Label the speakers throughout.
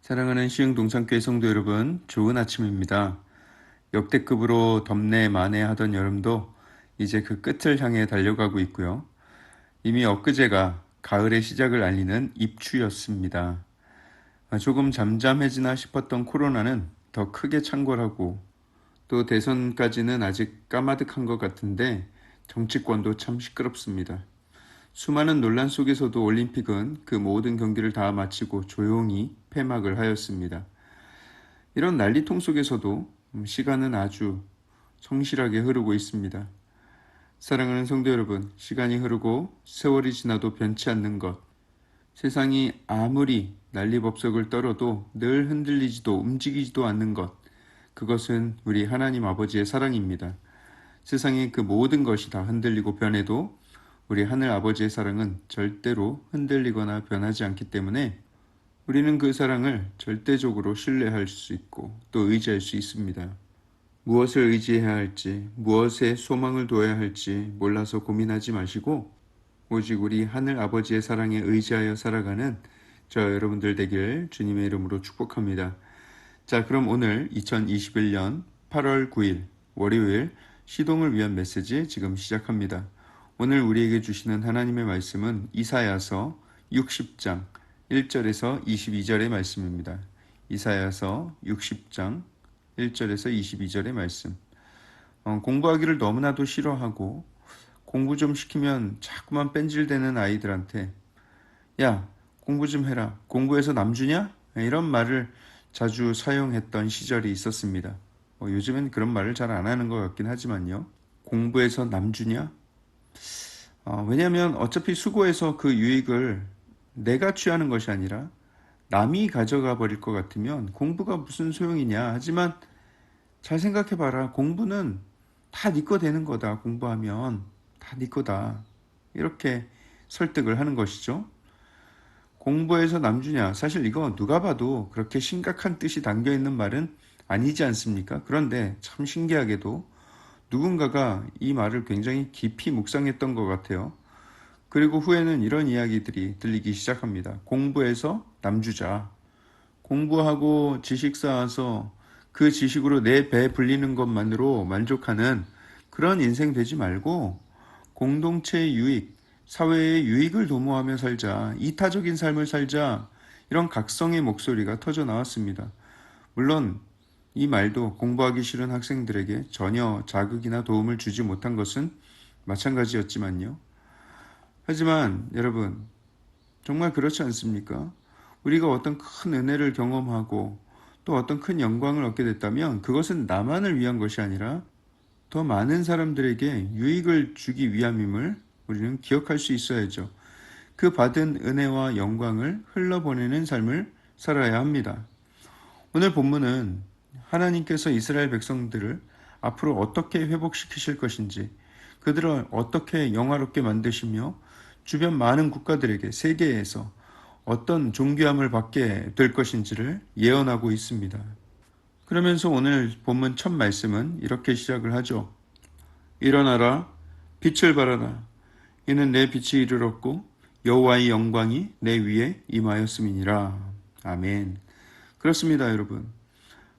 Speaker 1: 사랑하는 시흥동산교회 성도 여러분, 좋은 아침입니다. 역대급으로 덥네 마네 하던 여름도 이제 그 끝을 향해 달려가고 있고요. 이미 엊그제가 가을의 시작을 알리는 입추였습니다. 조금 잠잠해지나 싶었던 코로나는 더 크게 창궐하고 또 대선까지는 아직 까마득한 것 같은데 정치권도 참 시끄럽습니다. 수많은 논란 속에서도 올림픽은 그 모든 경기를 다 마치고 조용히 폐막을 하였습니다. 이런 난리통 속에서도 시간은 아주 성실하게 흐르고 있습니다. 사랑하는 성도 여러분, 시간이 흐르고 세월이 지나도 변치 않는 것, 세상이 아무리 난리법석을 떨어도 늘 흔들리지도 움직이지도 않는 것, 그것은 우리 하나님 아버지의 사랑입니다. 세상의 그 모든 것이 다 흔들리고 변해도 우리 하늘 아버지의 사랑은 절대로 흔들리거나 변하지 않기 때문에 우리는 그 사랑을 절대적으로 신뢰할 수 있고 또 의지할 수 있습니다. 무엇을 의지해야 할지, 무엇에 소망을 둬야 할지 몰라서 고민하지 마시고 오직 우리 하늘 아버지의 사랑에 의지하여 살아가는 저 여러분들 되길 주님의 이름으로 축복합니다. 자, 그럼 오늘 2021년 8월 9일 월요일 시동을 위한 메시지 지금 시작합니다. 오늘 우리에게 주시는 하나님의 말씀은 이사야서 60장 1절에서 22절의 말씀입니다. 이사야서 60장 1절에서 22절의 말씀. 공부하기를 너무나도 싫어하고 공부 좀 시키면 자꾸만 뺀질대는 아이들한테 야, 공부 좀 해라. 공부해서 남 주냐? 이런 말을 자주 사용했던 시절이 있었습니다. 요즘엔 그런 말을 잘 안 하는 것 같긴 하지만요. 공부해서 남 주냐? 왜냐하면 어차피 수고해서 그 유익을 내가 취하는 것이 아니라 남이 가져가 버릴 것 같으면 공부가 무슨 소용이냐. 하지만 잘 생각해봐라. 공부는 다 네 거 되는 거다. 공부하면 다 네 거다. 이렇게 설득을 하는 것이죠. 공부해서 남주냐. 사실 이거 누가 봐도 그렇게 심각한 뜻이 담겨있는 말은 아니지 않습니까? 그런데 참 신기하게도 누군가가 이 말을 굉장히 깊이 묵상했던 것 같아요. 그리고 후에는 이런 이야기들이 들리기 시작합니다. 공부해서 남주자. 공부하고 지식 쌓아서 그 지식으로 내 배 불리는 것만으로 만족하는 그런 인생 되지 말고 공동체의 유익, 사회의 유익을 도모하며 살자. 이타적인 삶을 살자. 이런 각성의 목소리가 터져 나왔습니다. 물론 이 말도 공부하기 싫은 학생들에게 전혀 자극이나 도움을 주지 못한 것은 마찬가지였지만요. 하지만 여러분, 정말 그렇지 않습니까? 우리가 어떤 큰 은혜를 경험하고 또 어떤 큰 영광을 얻게 됐다면 그것은 나만을 위한 것이 아니라 더 많은 사람들에게 유익을 주기 위함임을 우리는 기억할 수 있어야죠. 그 받은 은혜와 영광을 흘러보내는 삶을 살아야 합니다. 오늘 본문은 하나님께서 이스라엘 백성들을 앞으로 어떻게 회복시키실 것인지, 그들을 어떻게 영화롭게 만드시며 주변 많은 국가들에게 세계에서 어떤 존귀함을 받게 될 것인지를 예언하고 있습니다. 그러면서 오늘 본문 첫 말씀은 이렇게 시작을 하죠. 일어나라, 빛을 발하라. 이는 내 빛이 이르렀고 여호와의 영광이 내 위에 임하였음이니라. 아멘. 그렇습니다, 여러분.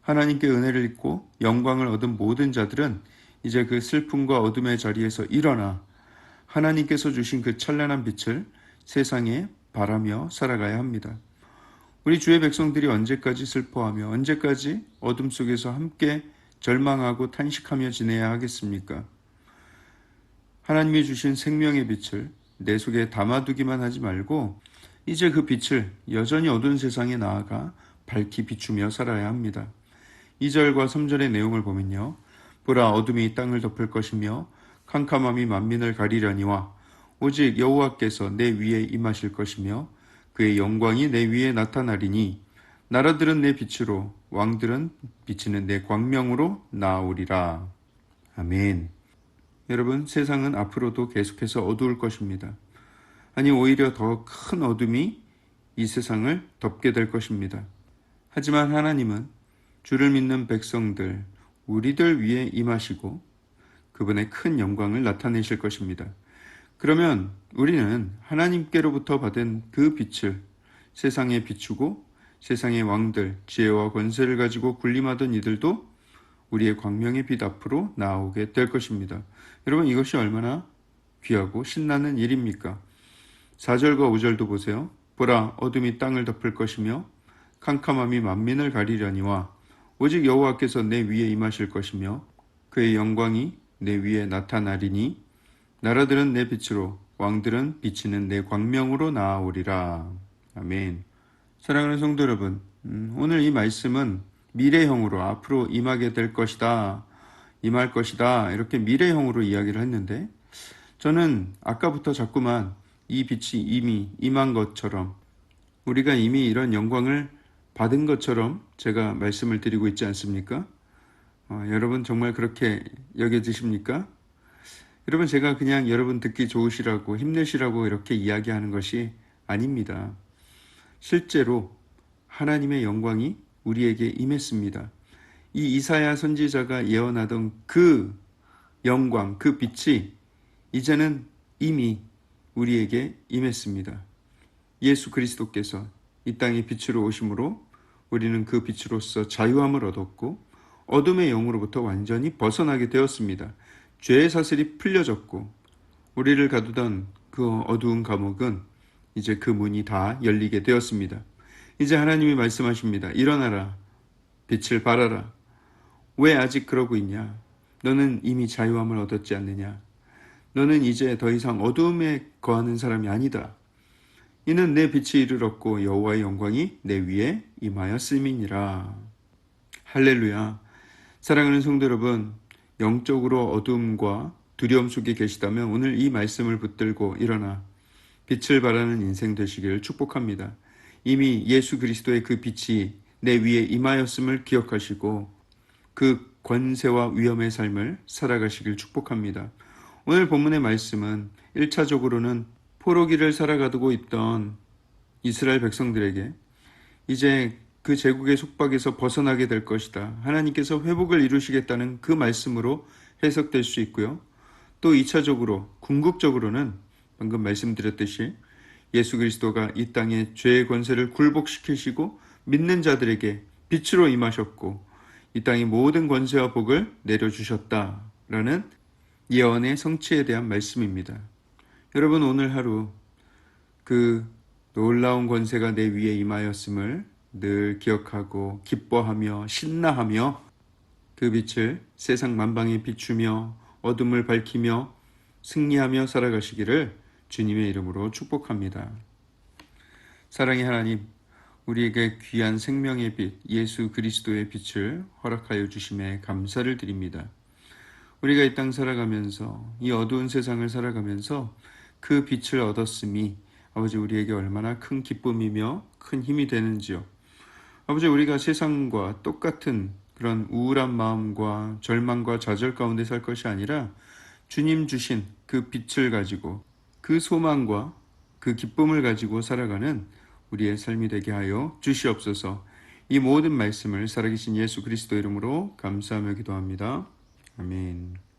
Speaker 1: 하나님께 은혜를 입고 영광을 얻은 모든 자들은 이제 그 슬픔과 어둠의 자리에서 일어나 하나님께서 주신 그 찬란한 빛을 세상에 바라며 살아가야 합니다. 우리 주의 백성들이 언제까지 슬퍼하며 언제까지 어둠 속에서 함께 절망하고 탄식하며 지내야 하겠습니까? 하나님이 주신 생명의 빛을 내 속에 담아두기만 하지 말고 이제 그 빛을 여전히 어두운 세상에 나아가 밝히 비추며 살아야 합니다. 2절과 3절의 내용을 보면요. 보라, 어둠이 땅을 덮을 것이며 캄캄함이 만민을 가리려니와 오직 여호와께서 내 위에 임하실 것이며 그의 영광이 내 위에 나타나리니 나라들은 내 빛으로 왕들은 비치는 내 광명으로 나아오리라. 아멘. 여러분, 세상은 앞으로도 계속해서 어두울 것입니다. 아니, 오히려 더 큰 어둠이 이 세상을 덮게 될 것입니다. 하지만 하나님은 주를 믿는 백성들, 우리들 위에 임하시고 그분의 큰 영광을 나타내실 것입니다. 그러면 우리는 하나님께로부터 받은 그 빛을 세상에 비추고 세상의 왕들, 지혜와 권세를 가지고 군림하던 이들도 우리의 광명의 빛 앞으로 나오게 될 것입니다. 여러분, 이것이 얼마나 귀하고 신나는 일입니까? 4절과 5절도 보세요. 보라, 어둠이 땅을 덮을 것이며 캄캄함이 만민을 가리려니와 오직 여호와께서 내 위에 임하실 것이며 그의 영광이 내 위에 나타나리니 나라들은 내 빛으로 왕들은 비치는 내 광명으로 나아오리라. 아멘. 사랑하는 성도 여러분, 오늘 이 말씀은 미래형으로 앞으로 임하게 될 것이다, 임할 것이다, 이렇게 미래형으로 이야기를 했는데, 저는 아까부터 자꾸만 이 빛이 이미 임한 것처럼, 우리가 이미 이런 영광을 받은 것처럼 제가 말씀을 드리고 있지 않습니까? 여러분 정말 그렇게 여겨지십니까? 여러분, 제가 그냥 여러분 듣기 좋으시라고 힘내시라고 이렇게 이야기하는 것이 아닙니다. 실제로 하나님의 영광이 우리에게 임했습니다. 이 이사야 선지자가 예언하던 그 영광, 그 빛이 이제는 이미 우리에게 임했습니다. 예수 그리스도께서 이 땅에 빛으로 오심으로 우리는 그 빛으로서 자유함을 얻었고 어둠의 영으로부터 완전히 벗어나게 되었습니다. 죄의 사슬이 풀려졌고 우리를 가두던 그 어두운 감옥은 이제 그 문이 다 열리게 되었습니다. 이제 하나님이 말씀하십니다. 일어나라, 빛을 발하라. 왜 아직 그러고 있냐? 너는 이미 자유함을 얻었지 않느냐? 너는 이제 더 이상 어두움에 거하는 사람이 아니다. 이는 내 빛이 이르렀고 여호와의 영광이 내 위에 임하였음이니라. 할렐루야. 사랑하는 성도 여러분, 영적으로 어둠과 두려움 속에 계시다면 오늘 이 말씀을 붙들고 일어나 빛을 발하는 인생 되시기를 축복합니다. 이미 예수 그리스도의 그 빛이 내 위에 임하였음을 기억하시고 그 권세와 위엄의 삶을 살아가시길 축복합니다. 오늘 본문의 말씀은 1차적으로는 포로기를 살아가고 있던 이스라엘 백성들에게 이제 그 제국의 속박에서 벗어나게 될 것이다, 하나님께서 회복을 이루시겠다는 그 말씀으로 해석될 수 있고요. 또 2차적으로 궁극적으로는 방금 말씀드렸듯이 예수 그리스도가 이 땅의 죄의 권세를 굴복시키시고 믿는 자들에게 빛으로 임하셨고 이 땅의 모든 권세와 복을 내려주셨다라는 예언의 성취에 대한 말씀입니다. 여러분, 오늘 하루 그 놀라운 권세가 내 위에 임하였음을 늘 기억하고 기뻐하며 신나하며 그 빛을 세상 만방에 비추며 어둠을 밝히며 승리하며 살아가시기를 주님의 이름으로 축복합니다. 사랑의 하나님, 우리에게 귀한 생명의 빛 예수 그리스도의 빛을 허락하여 주심에 감사를 드립니다. 우리가 이 땅 살아가면서 이 어두운 세상을 살아가면서 그 빛을 얻었음이 아버지 우리에게 얼마나 큰 기쁨이며 큰 힘이 되는지요. 아버지, 우리가 세상과 똑같은 그런 우울한 마음과 절망과 좌절 가운데 살 것이 아니라 주님 주신 그 빛을 가지고 그 소망과 그 기쁨을 가지고 살아가는 우리의 삶이 되게 하여 주시옵소서. 이 모든 말씀을 살아계신 예수 그리스도 이름으로 감사하며 기도합니다. 아멘.